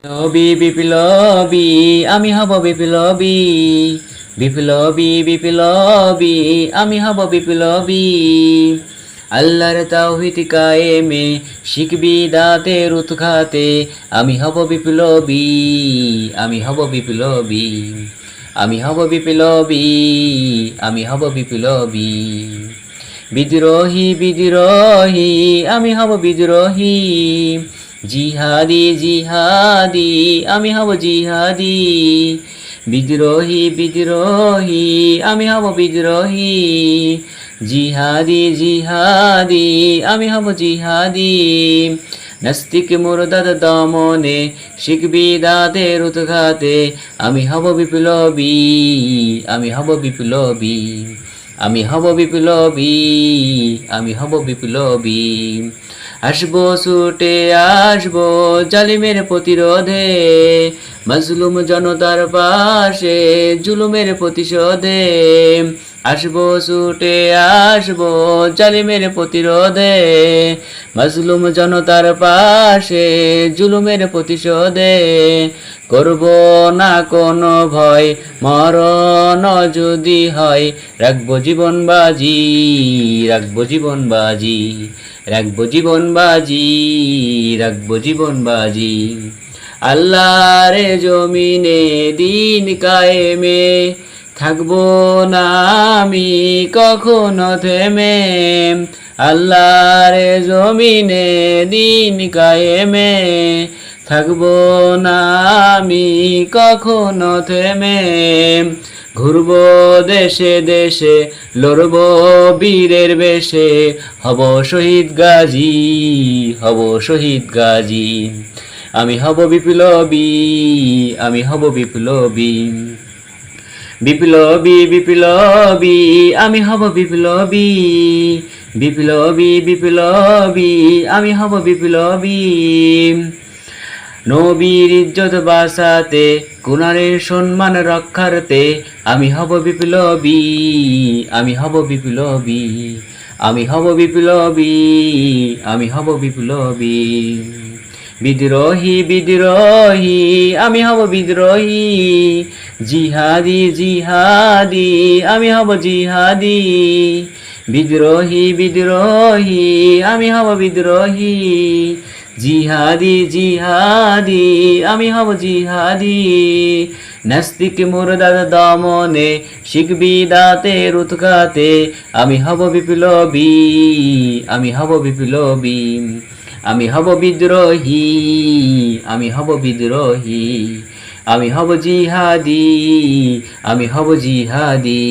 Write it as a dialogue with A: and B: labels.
A: বিপ্লবী বিপ্লবী আমি হব বিপ্লবী, বিপ্লবী বিপ্লবী আমি হব বিপ্লবী। আল্লাহর তাওহীদ কায়েমে শিখবি দাঁতের উৎখাতে, আমি হব বিপ্লবী, আমি হব বিপ্লবী, আমি হব বিপ্লবী, আমি হব বিপ্লবী। বিদ্রোহী বিদ্রোহী আমি হব বিদ্রোহী, জিহাদি জিহাদি আমি হব জিহাদি। বিদ্রোহী বিদ্রোহী আমি হব বিদ্রোহী, জিহাদি জিহাদি আমি হব জিহাদি। নাস্তিক মুরতাদ দমনে শিখবি দাঁতের উৎখাতে, আমি হব বিপ্লবী, আমি হব বিপ্লবী, আমি হব বিপ্লবী, আমি হব বিপ্লবী। আসবো ছুটে আসবো জালিমের প্রতিরোধে, মাজলুম জনতার পাশে জুলুমের প্রতিশোধে। আসবো ছুটে আসবো জালিমের প্রতিরোধে, মাজলুম জনতার পাশে জুলুমের প্রতিশোধে। করব না কোনো ভয়, মরণ যদি হয়, রাখবো জীবন বাজি, রাখবো জীবন বাজি, রাখবো জীবন বাজি, রাখবো জীবন বাজি। আল্লাহর জমিনে দিন কায়েমে থাকবো না আমি কখনো থেমে। আল্লাহর জমিনে দিন কায়েমে থাকবো না আমি কখনো থেমে। ঘুরবো দেশে দেশে লড়বো বীরের বেশে, হব শহীদ গাজী, হব শহীদ গাজী। আমি হব বিপ্লবী, আমি হব বিপ্লবী, বিপ্লবী বিপ্লবী আমি হব বিপ্লবী, বিপ্লবী বিপ্লবী আমি হব বিপ্লবী। নবীর ইজ্জত বাঁচাতে, গুনাহের সম্মান রক্ষার্থে, আমি হব বিপ্লবী, আমি হব বিপ্লবী, আমি হব বিপ্লবী, আমি হব বিপ্লবী। বিদ্রোহী বিদ্রোহী আমি হব বিদ্রোহী, জিহাদি জিহাদি আমি হব জিহাদি। বিদ্রোহী বিদ্রোহী আমি হব বিদ্রোহী, জিহাদি জিহাদি আমি হব জিহাদি। নাস্তিক মুরতাদ দমনে শিখবি দাঁতের উৎখাতে, আমি হব বিপ্লবী, আমি হব বিপ্লবী, আমি হব বিদ্রোহী, আমি হব বিদ্রোহী, আমি হব জিহাদি, আমি হব জিহাদি।